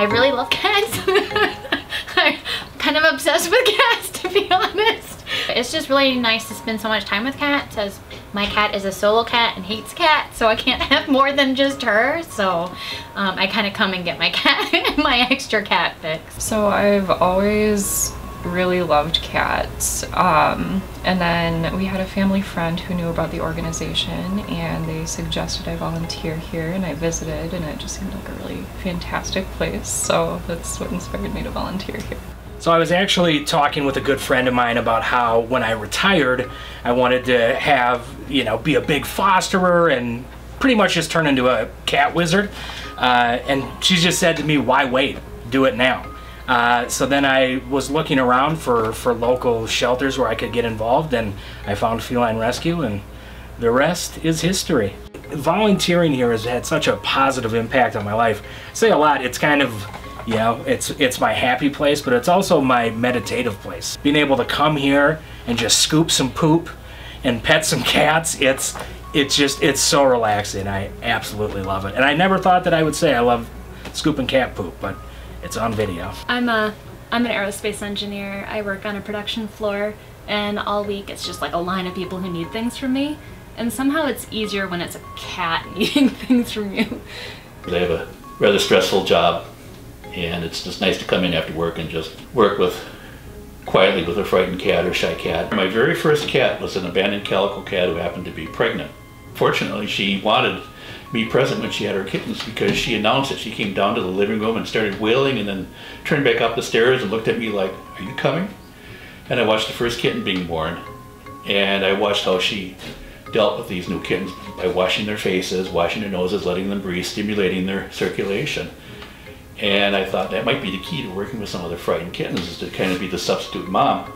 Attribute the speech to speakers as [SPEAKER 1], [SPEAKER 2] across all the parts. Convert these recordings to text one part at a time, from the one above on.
[SPEAKER 1] I really love cats. I'm kind of obsessed with cats, to be honest. It's just really nice to spend so much time with cats, as my cat is a solo cat and hates cats, so I can't have more than just her. So I kind of come and get my cat, my extra cat fix.
[SPEAKER 2] So I've always really loved cats, and then we had a family friend who knew about the organization and they suggested I volunteer here, and I visited and it just seemed like a really fantastic place, so that's what inspired me to volunteer here.
[SPEAKER 3] So I was actually talking with a good friend of mine about how when I retired I wanted to have, you know, be a big fosterer and pretty much just turn into a cat wizard, and she just said to me, why wait, do it now. So then I was looking around for local shelters where I could get involved, and I found Feline Rescue, and the rest is history. Volunteering here has had such a positive impact on my life. I say a lot, it's kind of, you know, it's my happy place, but it's also my meditative place. Being able to come here and just scoop some poop and pet some cats, it's so relaxing. I absolutely love it. And I never thought that I would say I love scooping cat poop, but it's on video.
[SPEAKER 1] I'm an aerospace engineer. I work on a production floor, and all week it's just like a line of people who need things from me. And somehow it's easier when it's a cat needing things from you.
[SPEAKER 4] I have a rather stressful job, and it's just nice to come in after work and just work quietly with a frightened cat or shy cat. My very first cat was an abandoned calico cat who happened to be pregnant. Fortunately, she wanted me present when she had her kittens, because she announced it. She came down to the living room and started wailing, and then turned back up the stairs and looked at me like, are you coming? And I watched the first kitten being born, and I watched how she dealt with these new kittens by washing their faces, washing their noses, letting them breathe, stimulating their circulation. And I thought that might be the key to working with some of the frightened kittens, is to kind of be the substitute mom.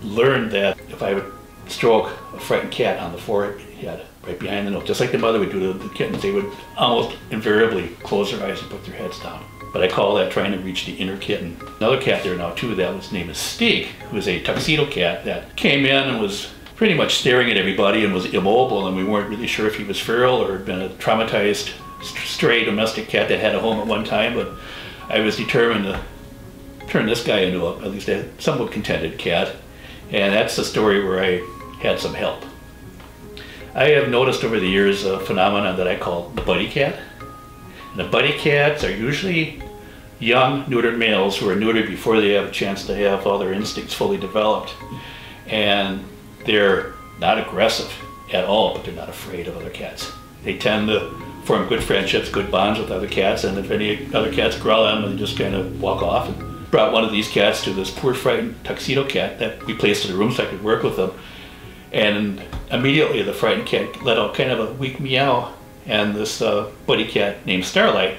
[SPEAKER 4] Learned that if I would stroke a frightened cat on the forehead, right behind the nose, just like the mother would do to the kittens, they would almost invariably close their eyes and put their heads down. But I call that trying to reach the inner kitten. Another cat there now too, that was named Stig, who was a tuxedo cat that came in and was pretty much staring at everybody and was immobile, and we weren't really sure if he was feral or had been a traumatized stray domestic cat that had a home at one time. But I was determined to turn this guy into at least a somewhat contented cat, and that's the story where I had some help. I have noticed over the years a phenomenon that I call the buddy cat. And the buddy cats are usually young neutered males who are neutered before they have a chance to have all their instincts fully developed. And they're not aggressive at all, but they're not afraid of other cats. They tend to form good friendships, good bonds with other cats, and if any other cats growl at them, they just kind of walk off. And brought one of these cats to this poor frightened tuxedo cat that we placed in a room so I could work with them. And immediately the frightened cat let out kind of a weak meow, and this buddy cat named Starlight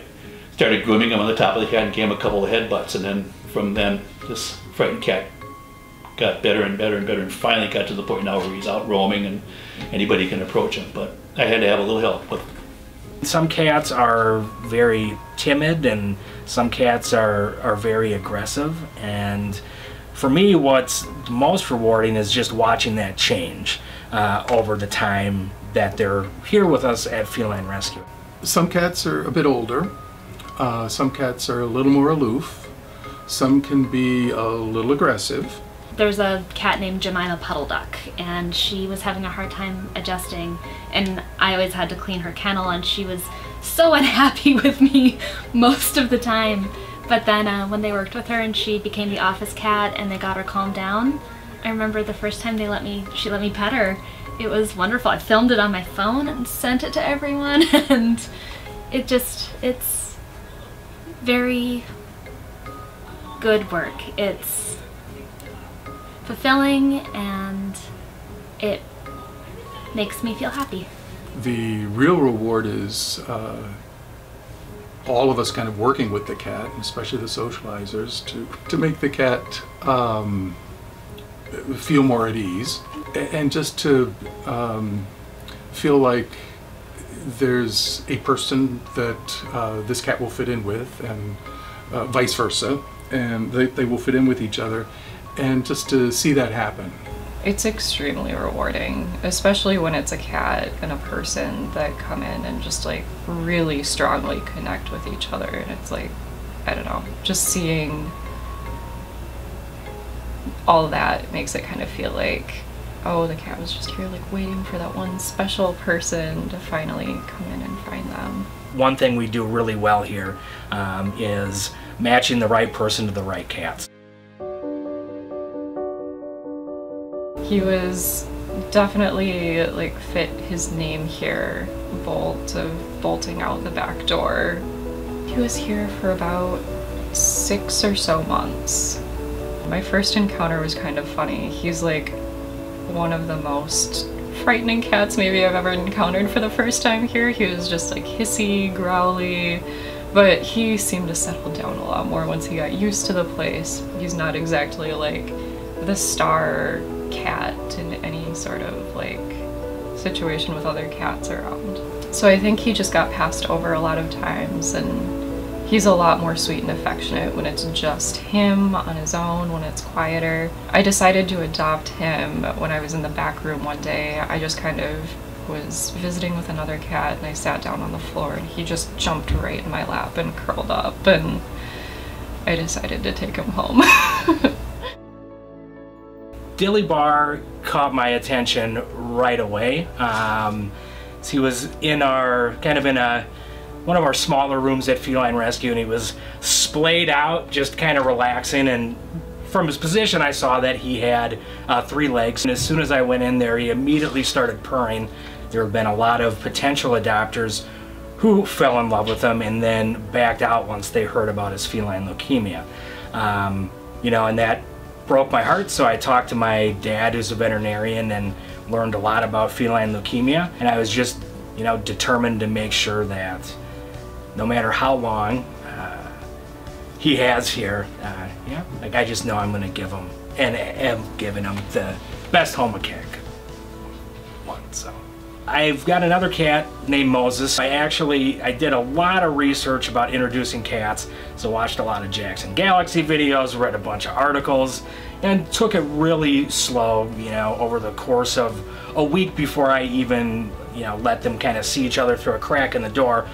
[SPEAKER 4] started grooming him on the top of the head and gave him a couple of headbutts. And then from then, this frightened cat got better and better and better, and finally got to the point now where he's out roaming and anybody can approach him. But I had to have a little help with him.
[SPEAKER 3] Some cats are very timid, and some cats are very aggressive. And for me, what's most rewarding is just watching that change over the time that they're here with us at Feline Rescue.
[SPEAKER 5] Some cats are a bit older. Some cats are a little more aloof. Some can be a little aggressive.
[SPEAKER 1] There's a cat named Jemima Puddle Duck, and she was having a hard time adjusting, and I always had to clean her kennel, and she was so unhappy with me most of the time. But then when they worked with her and she became the office cat and they got her calmed down, I remember the first time she let me pet her. It was wonderful. I filmed it on my phone and sent it to everyone, and it's very good work. It's fulfilling and it makes me feel happy.
[SPEAKER 5] The real reward is all of us kind of working with the cat, especially the socializers, to make the cat feel more at ease, and just to feel like there's a person that this cat will fit in with, and vice versa, and they will fit in with each other, and just to see that happen.
[SPEAKER 2] It's extremely rewarding, especially when it's a cat and a person that come in and just like really strongly connect with each other, and it's like I don't know, just seeing all that makes it kind of feel like, oh, the cat was just here like waiting for that one special person to finally come in and find them.
[SPEAKER 3] One thing we do really well here is matching the right person to the right cats.
[SPEAKER 2] He was definitely like fit his name here, Bolt, of bolting out the back door. He was here for about 6 or so months. My first encounter was kind of funny. He's like one of the most frightening cats maybe I've ever encountered for the first time here. He was just like hissy, growly, but he seemed to settle down a lot more once he got used to the place. He's not exactly like the star cat in any sort of like situation with other cats around. So I think he just got passed over a lot of times, and he's a lot more sweet and affectionate when it's just him on his own, when it's quieter. I decided to adopt him when I was in the back room one day. I just kind of was visiting with another cat and I sat down on the floor and he just jumped right in my lap and curled up, and I decided to take him home.
[SPEAKER 3] Dilly Bar caught my attention right away. He was in our, one of our smaller rooms at Feline Rescue, and he was splayed out, just kind of relaxing, and from his position I saw that he had 3 legs, and as soon as I went in there he immediately started purring. There have been a lot of potential adopters who fell in love with him and then backed out once they heard about his feline leukemia. You know, and that broke my heart, so I talked to my dad, who's a veterinarian, and learned a lot about feline leukemia, and I was just, you know, determined to make sure that no matter how long he has here, yeah, like I just know I'm gonna give him, and am giving him, the best home I can. So I've got another cat named Moses. I did a lot of research about introducing cats, so watched a lot of Jackson Galaxy videos, read a bunch of articles, and took it really slow, you know, over the course of a week before I even, you know, let them kind of see each other through a crack in the door.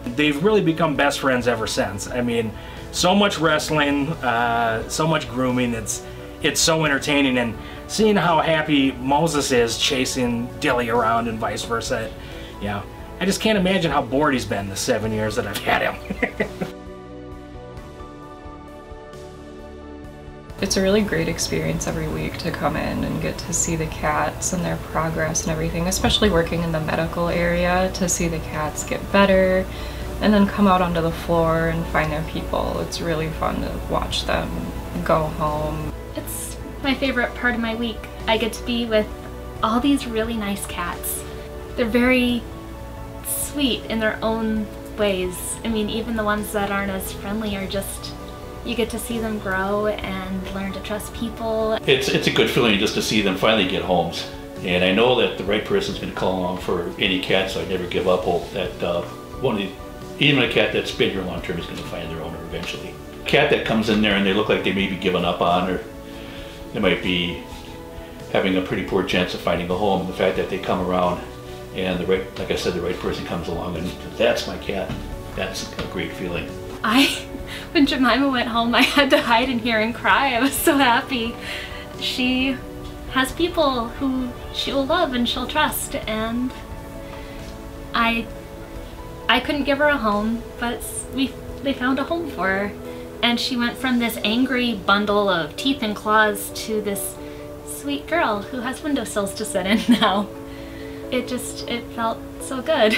[SPEAKER 3] They've really become best friends ever since. I mean, so much wrestling, so much grooming, it's so entertaining, and seeing how happy Moses is chasing Dilly around and vice versa, you know, I just can't imagine how bored he's been the 7 years that I've had him.
[SPEAKER 2] It's a really great experience every week to come in and get to see the cats and their progress and everything, especially working in the medical area, to see the cats get better and then come out onto the floor and find their people. It's really fun to watch them go home.
[SPEAKER 1] It's my favorite part of my week. I get to be with all these really nice cats. They're very sweet in their own ways. I mean, even the ones that aren't as friendly are just, you get to see them grow and learn to trust people. It's
[SPEAKER 4] a good feeling just to see them finally get homes. And I know that the right person's going to come along for any cat, so I never give up hope that even a cat that's been here long term is going to find their owner eventually. A cat that comes in there and they look like they may be giving up on, or they might be having a pretty poor chance of finding a home, and the fact that they come around and like I said, the right person comes along and that's my cat, that's a great feeling.
[SPEAKER 1] When Jemima went home, I had to hide in here and cry. I was so happy. She has people who she will love and she'll trust, and I couldn't give her a home, but they found a home for her. And she went from this angry bundle of teeth and claws to this sweet girl who has windowsills to sit in now. It felt so good.